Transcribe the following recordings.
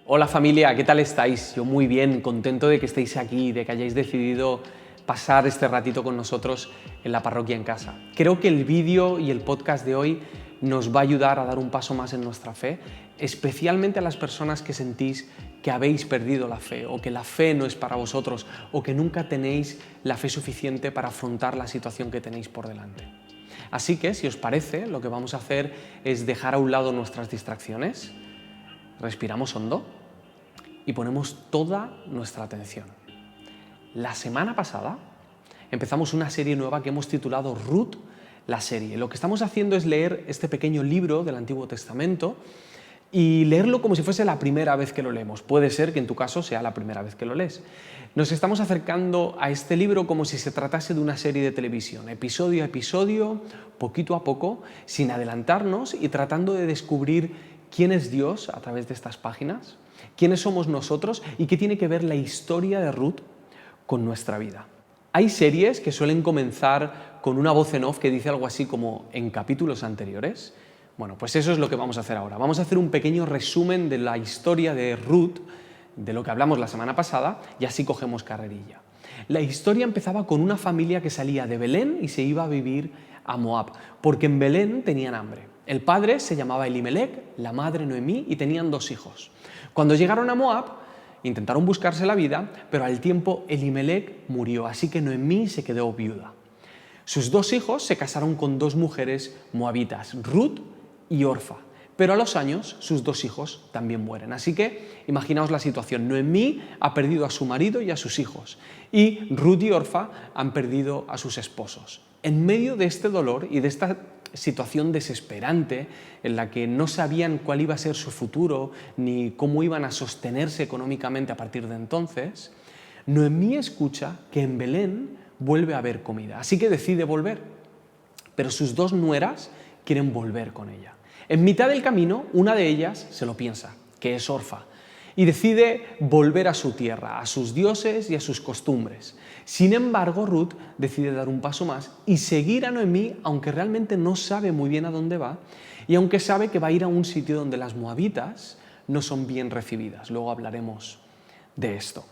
Hola familia, ¿qué tal estáis? Yo muy bien, contento de que estéis aquí, de que hayáis decidido pasar este ratito con nosotros en la parroquia en casa. Creo que el vídeo y el podcast de hoy nos va a ayudar a dar un paso más en nuestra fe, especialmente a las personas que sentís que habéis perdido la fe o que la fe no es para vosotros o que nunca tenéis la fe suficiente para afrontar la situación que tenéis por delante. Así que, si os parece, lo que vamos a hacer es dejar a un lado nuestras distracciones, respiramos hondo y ponemos toda nuestra atención. La semana pasada empezamos una serie nueva que hemos titulado Ruth, la serie. Lo que estamos haciendo es leer este pequeño libro del Antiguo Testamento y leerlo como si fuese la primera vez que lo leemos. Puede ser que en tu caso sea la primera vez que lo lees. Nos estamos acercando a este libro como si se tratase de una serie de televisión, episodio a episodio, poquito a poco, sin adelantarnos y tratando de descubrir quién es Dios a través de estas páginas, quiénes somos nosotros y qué tiene que ver la historia de Ruth con nuestra vida. Hay series que suelen comenzar con una voz en off que dice algo así como en capítulos anteriores. Bueno, pues eso es lo que vamos a hacer ahora. Vamos a hacer un pequeño resumen de la historia de Ruth, de lo que hablamos la semana pasada, y así cogemos carrerilla. La historia empezaba con una familia que salía de Belén y se iba a vivir a Moab, porque en Belén tenían hambre. El padre se llamaba Elimelec, la madre Noemí, y tenían 2 hijos. Cuando llegaron a Moab, intentaron buscarse la vida, pero al tiempo Elimelec murió, así que Noemí se quedó viuda. Sus 2 hijos se casaron con 2 mujeres moabitas, Ruth y Orfa, pero a los años sus 2 hijos también mueren. Así que imaginaos la situación, Noemí ha perdido a su marido y a sus hijos, y Ruth y Orfa han perdido a sus esposos. En medio de este dolor y de esta situación desesperante en la que no sabían cuál iba a ser su futuro ni cómo iban a sostenerse económicamente a partir de entonces, Noemí escucha que en Belén vuelve a haber comida, así que decide volver, pero sus 2 nueras quieren volver con ella. En mitad del camino, una de ellas se lo piensa, que es Orfa, y decide volver a su tierra, a sus dioses y a sus costumbres. Sin embargo, Ruth decide dar un paso más y seguir a Noemí, aunque realmente no sabe muy bien a dónde va, y aunque sabe que va a ir a un sitio donde las moabitas no son bien recibidas. Luego hablaremos de esto.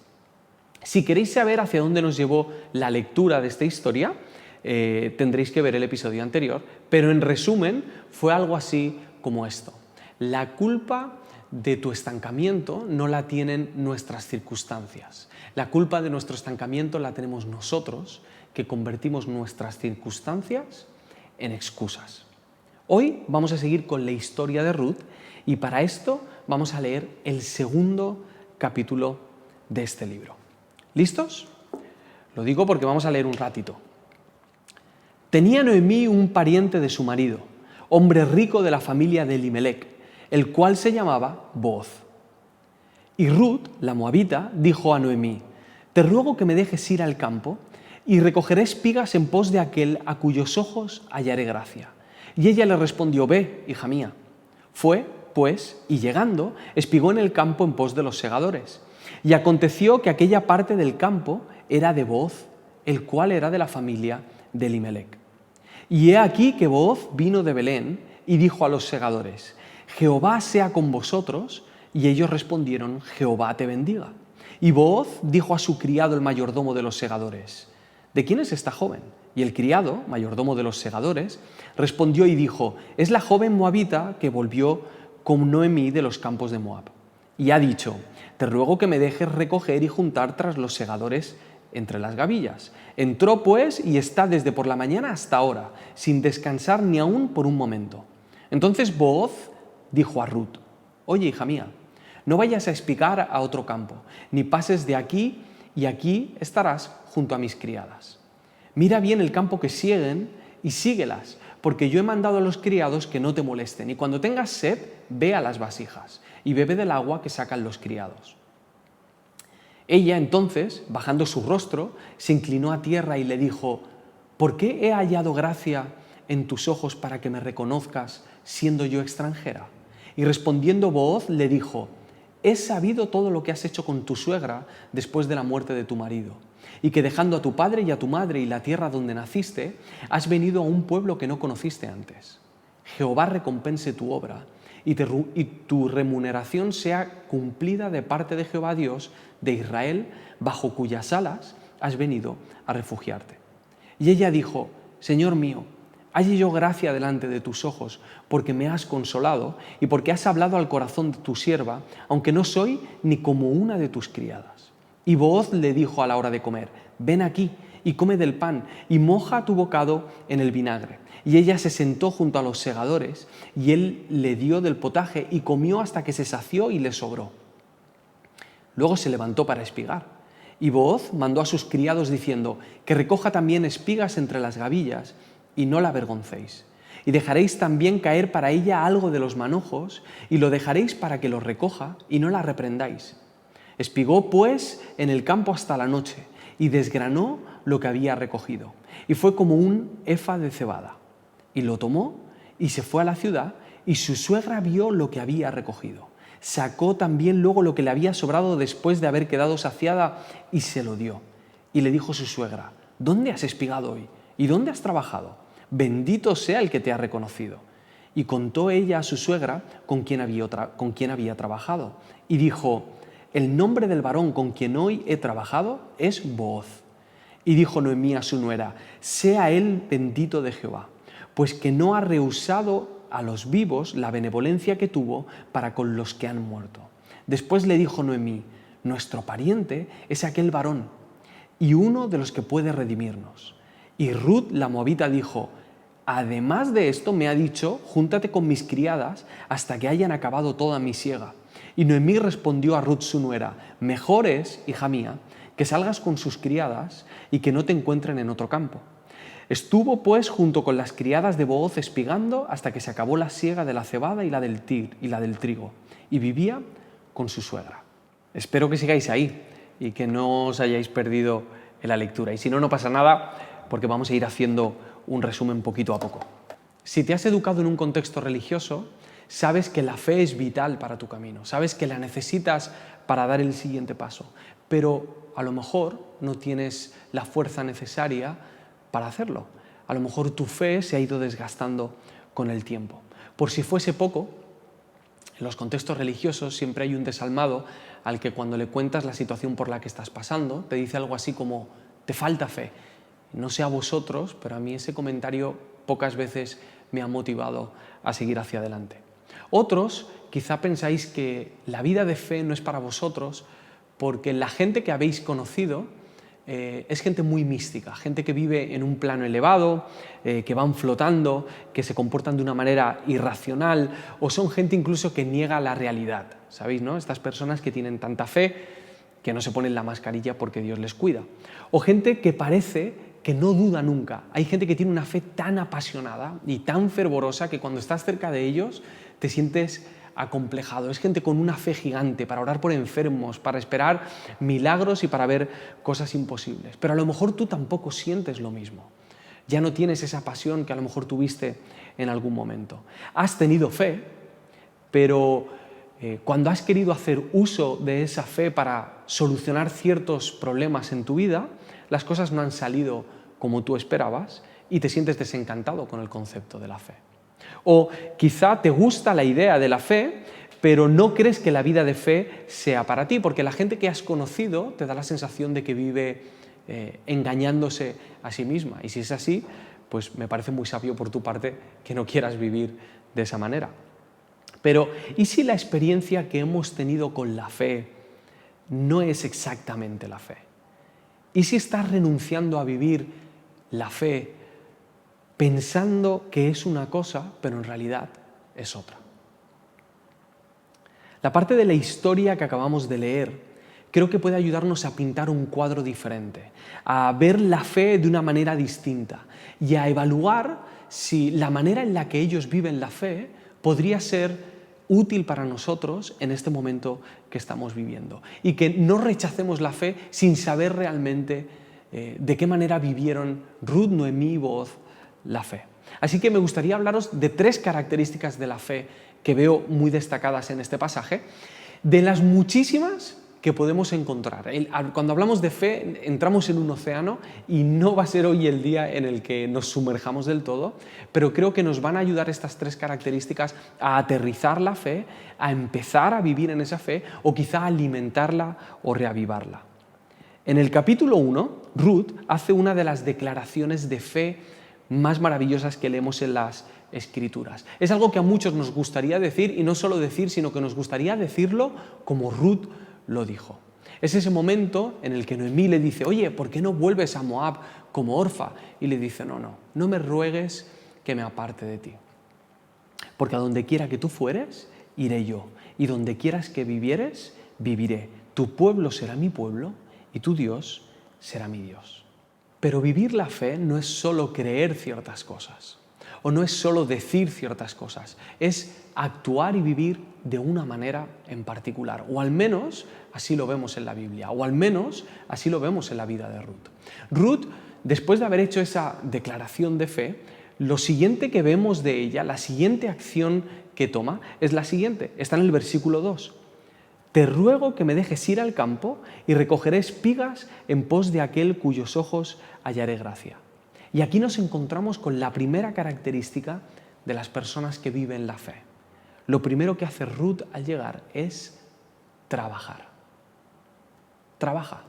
Si queréis saber hacia dónde nos llevó la lectura de esta historia, tendréis que ver el episodio anterior, pero en resumen fue algo así como esto. La culpa de tu estancamiento no la tienen nuestras circunstancias. La culpa de nuestro estancamiento la tenemos nosotros, que convertimos nuestras circunstancias en excusas. Hoy vamos a seguir con la historia de Ruth y para esto vamos a leer el segundo capítulo de este libro. ¿Listos? Lo digo porque vamos a leer un ratito. Tenía Noemí un pariente de su marido, hombre rico de la familia de Elimelec, el cual se llamaba Booz. Y Ruth, la moabita, dijo a Noemí: «Te ruego que me dejes ir al campo y recogeré espigas en pos de aquel a cuyos ojos hallaré gracia». Y ella le respondió: «Ve, hija mía». Fue, pues, y llegando, espigó en el campo en pos de los segadores. Y aconteció que aquella parte del campo era de Booz, el cual era de la familia de Elimelec. Y he aquí que Booz vino de Belén y dijo a los segadores: «Jehová sea con vosotros». Y ellos respondieron: «Jehová te bendiga». Y Booz dijo a su criado, el mayordomo de los segadores: «¿De quién es esta joven?». Y el criado, mayordomo de los segadores, respondió y dijo: «Es la joven moabita que volvió con Noemí de los campos de Moab. Y ha dicho: te ruego que me dejes recoger y juntar tras los segadores entre las gavillas». Entró pues y está desde por la mañana hasta ahora, sin descansar ni aún por un momento. Entonces Booz dijo a Ruth: «Oye, hija mía, no vayas a espigar a otro campo, ni pases de aquí, y aquí estarás junto a mis criadas. Mira bien el campo que siguen y síguelas, porque yo he mandado a los criados que no te molesten, y cuando tengas sed, ve a las vasijas y bebe del agua que sacan los criados». Ella entonces, bajando su rostro, se inclinó a tierra y le dijo: «¿Por qué he hallado gracia en tus ojos para que me reconozcas, siendo yo extranjera?». Y respondiendo Booz le dijo: «He sabido todo lo que has hecho con tu suegra después de la muerte de tu marido, y que dejando a tu padre y a tu madre y la tierra donde naciste, has venido a un pueblo que no conociste antes. Jehová recompense tu obra y tu remuneración sea cumplida de parte de Jehová Dios de Israel, bajo cuyas alas has venido a refugiarte. Y ella dijo: Señor mío, halle yo gracia delante de tus ojos, porque me has consolado y porque has hablado al corazón de tu sierva, aunque no soy ni como una de tus criadas. Y Booz le dijo a la hora de comer: ven aquí y come del pan y moja tu bocado en el vinagre. Y ella se sentó junto a los segadores y él le dio del potaje y comió hasta que se sació y le sobró. Luego se levantó para espigar. Y Booz mandó a sus criados diciendo: que recoja también espigas entre las gavillas y no la avergoncéis. Y dejaréis también caer para ella algo de los manojos y lo dejaréis para que lo recoja y no la reprendáis. Espigó pues en el campo hasta la noche y desgranó lo que había recogido. Y fue como un efa de cebada. Y lo tomó y se fue a la ciudad, y su suegra vio lo que había recogido. Sacó también luego lo que le había sobrado después de haber quedado saciada y se lo dio. Y le dijo su suegra: ¿dónde has espigado hoy? ¿Y dónde has trabajado? Bendito sea el que te ha reconocido. Y contó ella a su suegra con quien había trabajado. Y dijo: el nombre del varón con quien hoy he trabajado es Booz. Y dijo Noemí a su nuera: sea él bendito de Jehová, pues que no ha rehusado a los vivos la benevolencia que tuvo para con los que han muerto. Después le dijo Noemí: nuestro pariente es aquel varón, y uno de los que puede redimirnos. Y Ruth la moabita dijo: además de esto me ha dicho: júntate con mis criadas hasta que hayan acabado toda mi siega. Y Noemí respondió a Ruth su nuera: mejor es, hija mía, que salgas con sus criadas y que no te encuentren en otro campo. Estuvo pues junto con las criadas de Booz espigando hasta que se acabó la siega de la cebada y la del trigo, y vivía con su suegra. Espero que sigáis ahí y que no os hayáis perdido en la lectura. Y si no, no pasa nada, porque vamos a ir haciendo un resumen poquito a poco. Si te has educado en un contexto religioso, sabes que la fe es vital para tu camino, sabes que la necesitas para dar el siguiente paso, pero a lo mejor no tienes la fuerza necesaria para hacerlo. A lo mejor tu fe se ha ido desgastando con el tiempo. Por si fuese poco, en los contextos religiosos siempre hay un desalmado al que cuando le cuentas la situación por la que estás pasando, te dice algo así como: te falta fe. No sé a vosotros, pero a mí ese comentario pocas veces me ha motivado a seguir hacia adelante. Otros quizá pensáis que la vida de fe no es para vosotros porque la gente que habéis conocido es gente muy mística, gente que vive en un plano elevado, que van flotando, que se comportan de una manera irracional, o son gente incluso que niega la realidad, ¿sabéis, no? Estas personas que tienen tanta fe que no se ponen la mascarilla porque Dios les cuida. O gente que parece que no duda nunca. Hay gente que tiene una fe tan apasionada y tan fervorosa que cuando estás cerca de ellos te sientes acomplejado. Es gente con una fe gigante para orar por enfermos, para esperar milagros y para ver cosas imposibles. Pero a lo mejor tú tampoco sientes lo mismo. Ya no tienes esa pasión que a lo mejor tuviste en algún momento. Has tenido fe, pero cuando has querido hacer uso de esa fe para solucionar ciertos problemas en tu vida, las cosas no han salido como tú esperabas y te sientes desencantado con el concepto de la fe. O quizá te gusta la idea de la fe, pero no crees que la vida de fe sea para ti, porque la gente que has conocido te da la sensación de que vive engañándose a sí misma. Y si es así, pues me parece muy sabio por tu parte que no quieras vivir de esa manera. Pero, ¿y si la experiencia que hemos tenido con la fe no es exactamente la fe? ¿Y si estás renunciando a vivir la fe pensando que es una cosa, pero en realidad es otra? La parte de la historia que acabamos de leer creo que puede ayudarnos a pintar un cuadro diferente, a ver la fe de una manera distinta y a evaluar si la manera en la que ellos viven la fe podría ser útil para nosotros en este momento que estamos viviendo. Y que no rechacemos la fe sin saber realmente de qué manera vivieron Ruth, Noemí y Booz la fe. Así que me gustaría hablaros de 3 características de la fe que veo muy destacadas en este pasaje, de las muchísimas que podemos encontrar. Cuando hablamos de fe, entramos en un océano y no va a ser hoy el día en el que nos sumerjamos del todo, pero creo que nos van a ayudar estas 3 características a aterrizar la fe, a empezar a vivir en esa fe o quizá a alimentarla o reavivarla. En el capítulo 1, Ruth hace una de las declaraciones de fe más maravillosas que leemos en las Escrituras. Es algo que a muchos nos gustaría decir, y no solo decir, sino que nos gustaría decirlo como Ruth lo dijo. Es ese momento en el que Noemí le dice: oye, ¿por qué no vuelves a Moab como Orfa? Y le dice: no me ruegues que me aparte de ti. Porque a donde quiera que tú fueres, iré yo, y donde quieras que vivieres, viviré. Tu pueblo será mi pueblo, y tu Dios será mi Dios. Pero vivir la fe no es solo creer ciertas cosas, o no es solo decir ciertas cosas, es actuar y vivir de una manera en particular, o al menos así lo vemos en la Biblia, o al menos así lo vemos en la vida de Ruth. Ruth, después de haber hecho esa declaración de fe, lo siguiente que vemos de ella, la siguiente acción que toma, es la siguiente, está en el versículo 2. Te ruego que me dejes ir al campo y recogeré espigas en pos de aquel cuyos ojos hallaré gracia. Y aquí nos encontramos con la primera característica de las personas que viven la fe. Lo primero que hace Ruth al llegar es trabajar. Trabaja.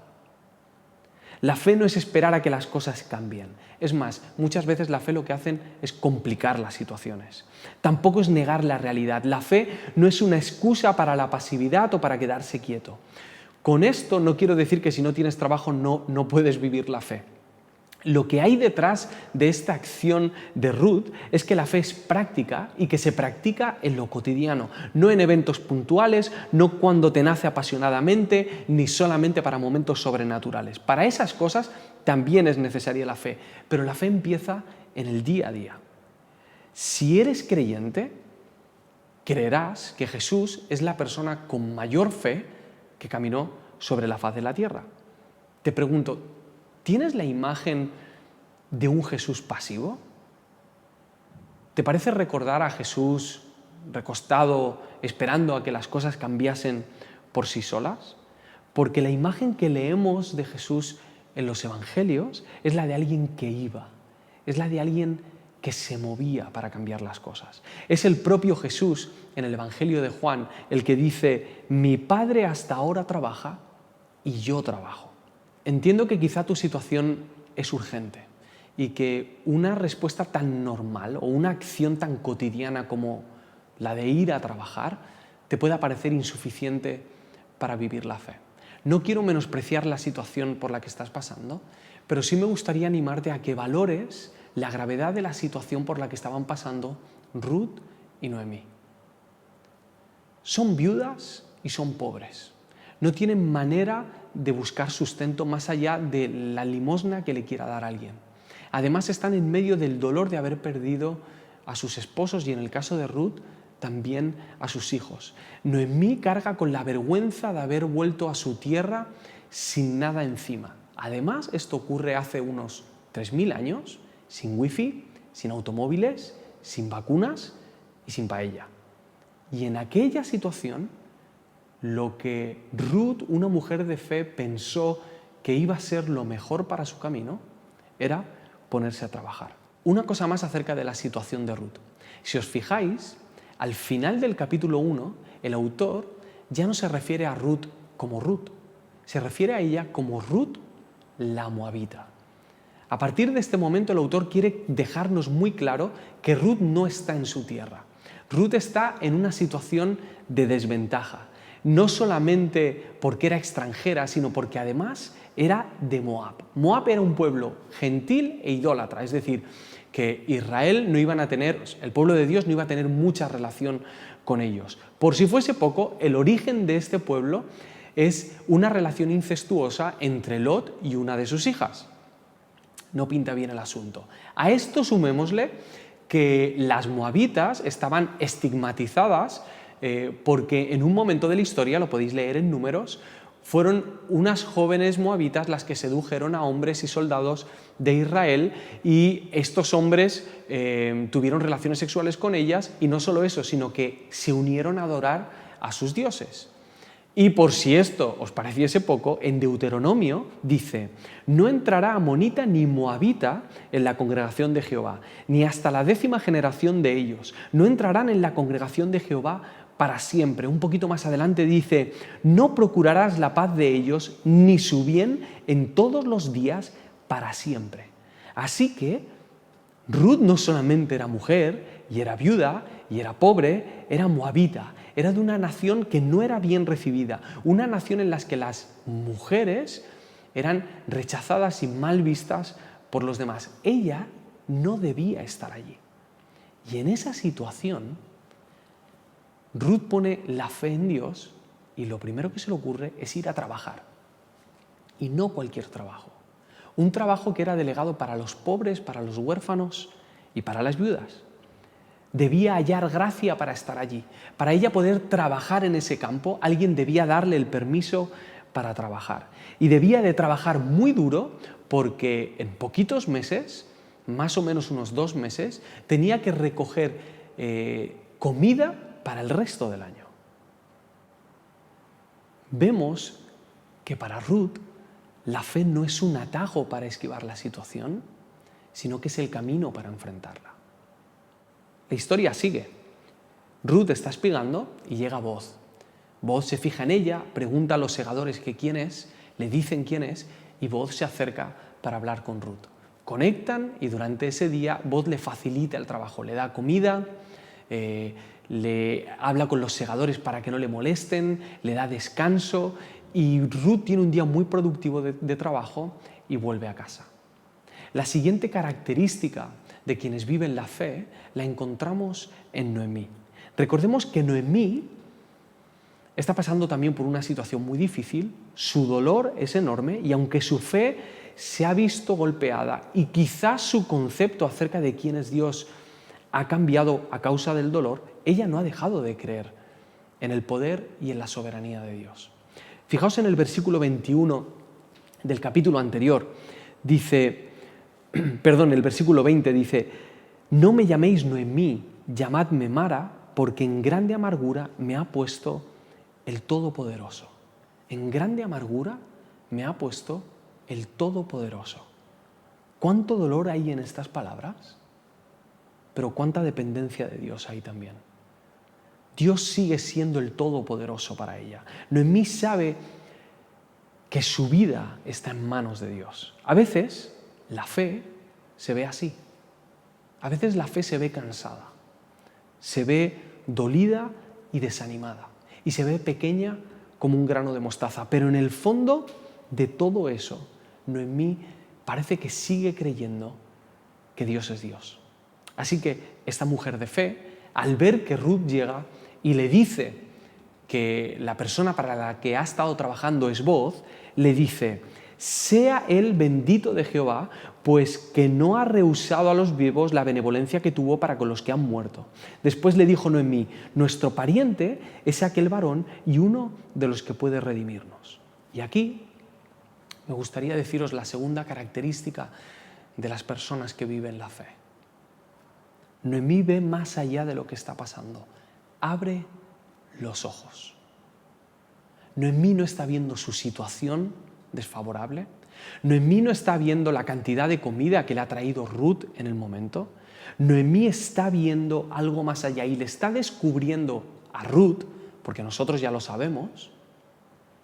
La fe no es esperar a que las cosas cambien. Es más, muchas veces la fe lo que hacen es complicar las situaciones. Tampoco es negar la realidad. La fe no es una excusa para la pasividad o para quedarse quieto. Con esto no quiero decir que si no tienes trabajo no puedes vivir la fe. Lo que hay detrás de esta acción de Ruth es que la fe es práctica y que se practica en lo cotidiano, no en eventos puntuales, no cuando te nace apasionadamente, ni solamente para momentos sobrenaturales. Para esas cosas también es necesaria la fe, pero la fe empieza en el día a día. Si eres creyente, creerás que Jesús es la persona con mayor fe que caminó sobre la faz de la tierra. Te pregunto, ¿tienes la imagen de un Jesús pasivo? ¿Te parece recordar a Jesús recostado, esperando a que las cosas cambiasen por sí solas? Porque la imagen que leemos de Jesús en los evangelios es la de alguien que iba, es la de alguien que se movía para cambiar las cosas. Es el propio Jesús en el evangelio de Juan el que dice: mi Padre hasta ahora trabaja y yo trabajo. Entiendo que quizá tu situación es urgente y que una respuesta tan normal o una acción tan cotidiana como la de ir a trabajar te pueda parecer insuficiente para vivir la fe. No quiero menospreciar la situación por la que estás pasando, pero sí me gustaría animarte a que valores la gravedad de la situación por la que estaban pasando Ruth y Noemí. Son viudas y son pobres. No tienen manera de buscar sustento más allá de la limosna que le quiera dar a alguien. Además, están en medio del dolor de haber perdido a sus esposos y, en el caso de Ruth, también a sus hijos. Noemí carga con la vergüenza de haber vuelto a su tierra sin nada encima. Además, esto ocurre hace unos 3000 años, sin wifi, sin automóviles, sin vacunas y sin paella. Y en aquella situación, lo que Ruth, una mujer de fe, pensó que iba a ser lo mejor para su camino era ponerse a trabajar. Una cosa más acerca de la situación de Ruth. Si os fijáis, al final del capítulo 1, el autor ya no se refiere a Ruth como Ruth, se refiere a ella como Ruth la moabita. A partir de este momento el autor quiere dejarnos muy claro que Ruth no está en su tierra. Ruth está en una situación de desventaja. No solamente porque era extranjera, sino porque además era de Moab. Moab era un pueblo gentil e idólatra, es decir, que Israel no iban a tener, el pueblo de Dios no iba a tener mucha relación con ellos. Por si fuese poco, el origen de este pueblo es una relación incestuosa entre Lot y una de sus hijas. No pinta bien el asunto. A esto sumémosle que las moabitas estaban estigmatizadas porque en un momento de la historia, lo podéis leer en Números, fueron unas jóvenes moabitas las que sedujeron a hombres y soldados de Israel y estos hombres tuvieron relaciones sexuales con ellas y no solo eso, sino que se unieron a adorar a sus dioses. Y por si esto os pareciese poco, en Deuteronomio dice: no entrará amonita ni moabita en la congregación de Jehová, ni hasta la 10ª generación de ellos. No entrarán en la congregación de Jehová para siempre. Un poquito más adelante dice: no procurarás la paz de ellos, ni su bien en todos los días para siempre. Así que Ruth no solamente era mujer, y era viuda, y era pobre, era moabita. Era de una nación que no era bien recibida, una nación en la que las mujeres eran rechazadas y mal vistas por los demás. Ella no debía estar allí. Y en esa situación, Ruth pone la fe en Dios y lo primero que se le ocurre es ir a trabajar. Y no cualquier trabajo. Un trabajo que era delegado para los pobres, para los huérfanos y para las viudas. Debía hallar gracia para estar allí. Para ella poder trabajar en ese campo, alguien debía darle el permiso para trabajar. Y debía de trabajar muy duro porque en poquitos meses, más o menos unos 2 meses, tenía que recoger comida para el resto del año. Vemos que para Ruth la fe no es un atajo para esquivar la situación, sino que es el camino para enfrentarla. La historia sigue. Ruth está espigando y llega Booz. Booz se fija en ella, pregunta a los segadores que quién es, le dicen quién es y Booz se acerca para hablar con Ruth. Conectan y durante ese día Booz le facilita el trabajo, le da comida, le habla con los segadores para que no le molesten, le da descanso y Ruth tiene un día muy productivo de trabajo y vuelve a casa. La siguiente característica de quienes viven la fe la encontramos en Noemí. Recordemos que Noemí está pasando también por una situación muy difícil, su dolor es enorme y aunque su fe se ha visto golpeada y quizás su concepto acerca de quién es Dios ha cambiado a causa del dolor, ella no ha dejado de creer en el poder y en la soberanía de Dios. Fijaos en el versículo 21 del capítulo anterior, el versículo 20 dice: no me llaméis Noemí, llamadme Mara, porque en grande amargura me ha puesto el Todopoderoso. En grande amargura me ha puesto el Todopoderoso. ¿Cuánto dolor hay en estas palabras? Pero cuánta dependencia de Dios hay también. Dios sigue siendo el Todopoderoso para ella. Noemí sabe que su vida está en manos de Dios. A veces la fe se ve así. A veces la fe se ve cansada, se ve dolida y desanimada y se ve pequeña como un grano de mostaza. Pero en el fondo de todo eso, Noemí parece que sigue creyendo que Dios es Dios. Así que esta mujer de fe, al ver que Ruth llega y le dice que la persona para la que ha estado trabajando es Booz, le dice: sea él bendito de Jehová, pues que no ha rehusado a los vivos la benevolencia que tuvo para con los que han muerto. Después le dijo Noemí: nuestro pariente es aquel varón y uno de los que puede redimirnos. Y aquí me gustaría deciros la segunda característica de las personas que viven la fe. Noemí ve más allá de lo que está pasando. Abre los ojos. Noemí no está viendo su situación desfavorable. Noemí no está viendo la cantidad de comida que le ha traído Ruth en el momento. Noemí está viendo algo más allá y le está descubriendo a Ruth, porque nosotros ya lo sabemos,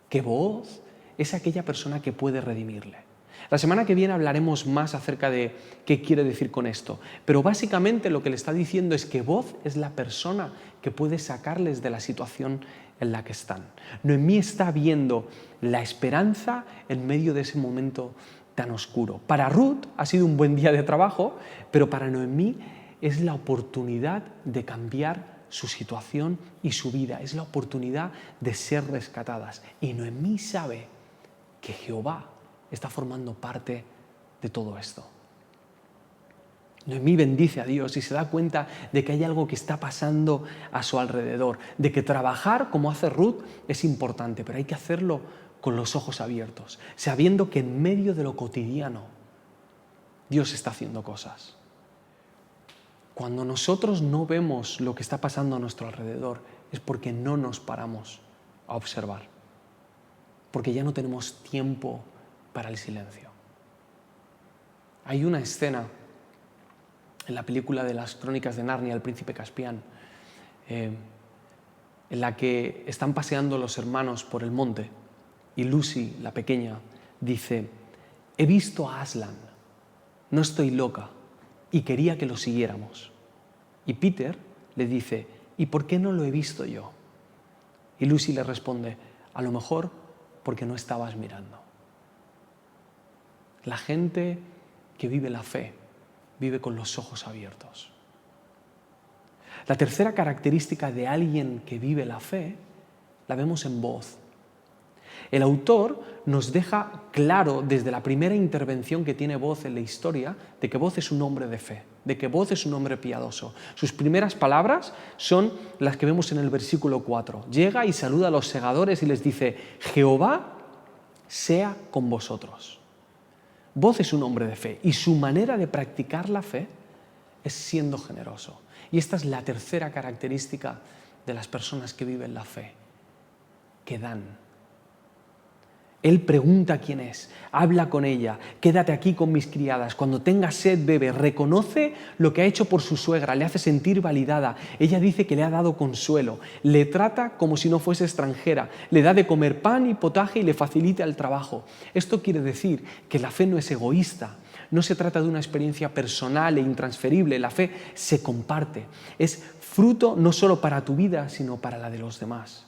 que Booz es aquella persona que puede redimirle. La semana que viene hablaremos más acerca de qué quiere decir con esto, pero básicamente lo que le está diciendo es que Booz es la persona que puede sacarles de la situación en la que están. Noemí está viendo la esperanza en medio de ese momento tan oscuro. Para Ruth ha sido un buen día de trabajo, pero para Noemí es la oportunidad de cambiar su situación y su vida, es la oportunidad de ser rescatadas. Y Noemí sabe que Jehová está formando parte de todo esto. Noemí bendice a Dios y se da cuenta de que hay algo que está pasando a su alrededor, de que trabajar como hace Ruth es importante, pero hay que hacerlo con los ojos abiertos, sabiendo que en medio de lo cotidiano Dios está haciendo cosas. Cuando nosotros no vemos lo que está pasando a nuestro alrededor es porque no nos paramos a observar. porque ya no tenemos tiempo para el silencio. Hay una escena en la película de las Crónicas de Narnia, El príncipe Caspian, en la que están paseando los hermanos por el monte y Lucy, la pequeña, dice: he visto a Aslan, no estoy loca y quería que lo siguiéramos. Y Peter le dice: ¿y por qué no lo he visto yo? Y Lucy le responde: a lo mejor porque no estabas mirando. La gente que vive la fe vive con los ojos abiertos. La tercera característica de alguien que vive la fe la vemos en Booz. El autor nos deja claro desde la primera intervención que tiene Booz en la historia de que Booz es un hombre de fe, de que Booz es un hombre piadoso. Sus primeras palabras son las que vemos en el versículo 4. Llega y saluda a los segadores y les dice: Jehová sea con vosotros. Booz es un hombre de fe y su manera de practicar la fe es siendo generoso. Y esta es la tercera característica de las personas que viven la fe, que dan. Él pregunta quién es, habla con ella: quédate aquí con mis criadas, cuando tengas sed bebe. Reconoce lo que ha hecho por su suegra, le hace sentir validada. Ella dice que le ha dado consuelo, le trata como si no fuese extranjera, le da de comer pan y potaje y le facilita el trabajo. Esto quiere decir que la fe no es egoísta, no se trata de una experiencia personal e intransferible. La fe se comparte, es fruto no solo para tu vida, sino para la de los demás.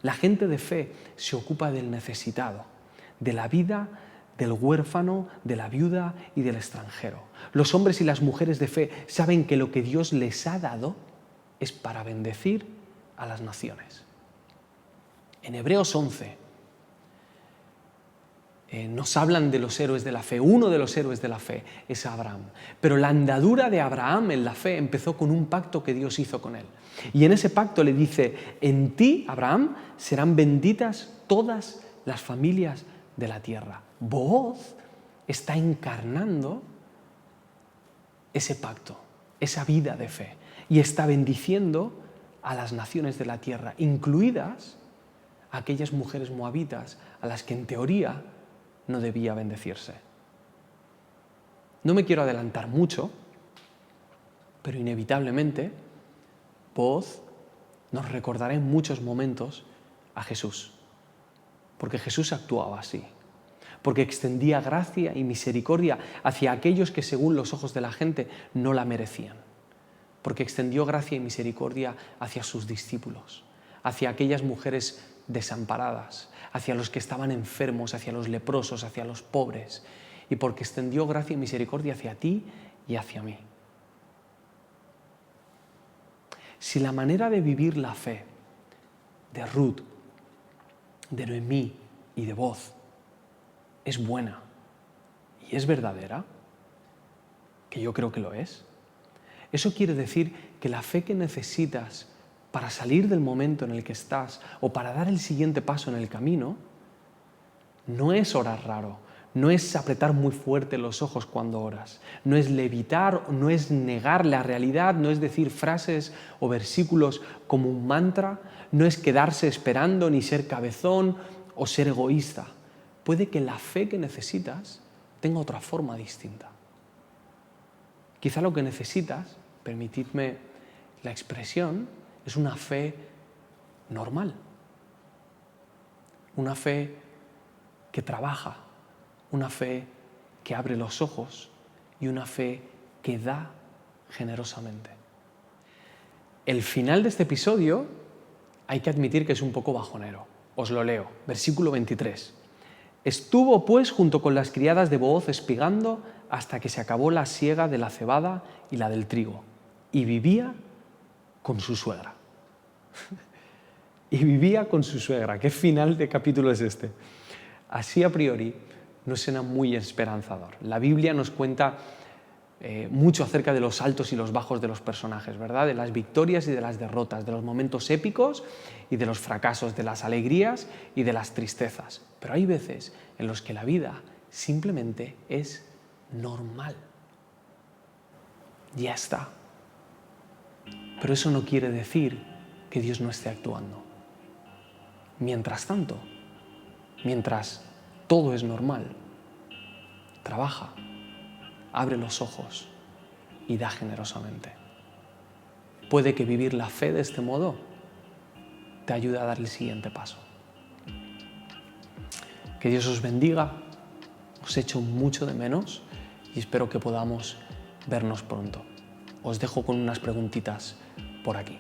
La gente de fe se ocupa del necesitado, de la vida, del huérfano, de la viuda y del extranjero. Los hombres y las mujeres de fe saben que lo que Dios les ha dado es para bendecir a las naciones. En Hebreos 11 nos hablan de los héroes de la fe. Uno de los héroes de la fe es Abraham. Pero la andadura de Abraham en la fe empezó con un pacto que Dios hizo con él. Y en ese pacto le dice: en ti, Abraham, serán benditas todas las familias de la tierra. Booz está encarnando ese pacto, esa vida de fe, y está bendiciendo a las naciones de la tierra, incluidas aquellas mujeres moabitas a las que en teoría no debía bendecirse. No me quiero adelantar mucho, pero inevitablemente Booz nos recordará en muchos momentos a Jesús, porque Jesús actuaba así, porque extendía gracia y misericordia hacia aquellos que según los ojos de la gente no la merecían, porque extendió gracia y misericordia hacia sus discípulos, hacia aquellas mujeres desamparadas, hacia los que estaban enfermos, hacia los leprosos, hacia los pobres, y porque extendió gracia y misericordia hacia ti y hacia mí. Si la manera de vivir la fe de Ruth, de Noemí y de Booz es buena y es verdadera, que yo creo que lo es, eso quiere decir que la fe que necesitas para salir del momento en el que estás o para dar el siguiente paso en el camino no es orar raro, no es apretar muy fuerte los ojos cuando oras, no es levitar, no es negar la realidad, no es decir frases o versículos como un mantra, no es quedarse esperando ni ser cabezón o ser egoísta. Puede que la fe que necesitas tenga otra forma distinta. Quizá lo que necesitas, permitidme la expresión, es una fe normal, una fe que trabaja, una fe que abre los ojos y una fe que da generosamente. El final de este episodio hay que admitir que es un poco bajonero. Os lo leo, versículo 23. Estuvo pues junto con las criadas de Booz espigando hasta que se acabó la siega de la cebada y la del trigo, y vivía con su suegra. Y vivía con su suegra. ¿Qué final de capítulo es este? Así a priori no suena muy esperanzador. La Biblia nos cuenta mucho acerca de los altos y los bajos de los personajes, ¿verdad? De las victorias y de las derrotas, de los momentos épicos y de los fracasos, de las alegrías y de las tristezas. Pero hay veces en los que la vida simplemente es normal. Ya está. Pero eso no quiere decir que Dios no esté actuando. Mientras tanto, mientras todo es normal. Trabaja, abre los ojos y da generosamente. Puede que vivir la fe de este modo te ayude a dar el siguiente paso. Que Dios os bendiga, os echo mucho de menos y espero que podamos vernos pronto. Os dejo con unas preguntitas por aquí.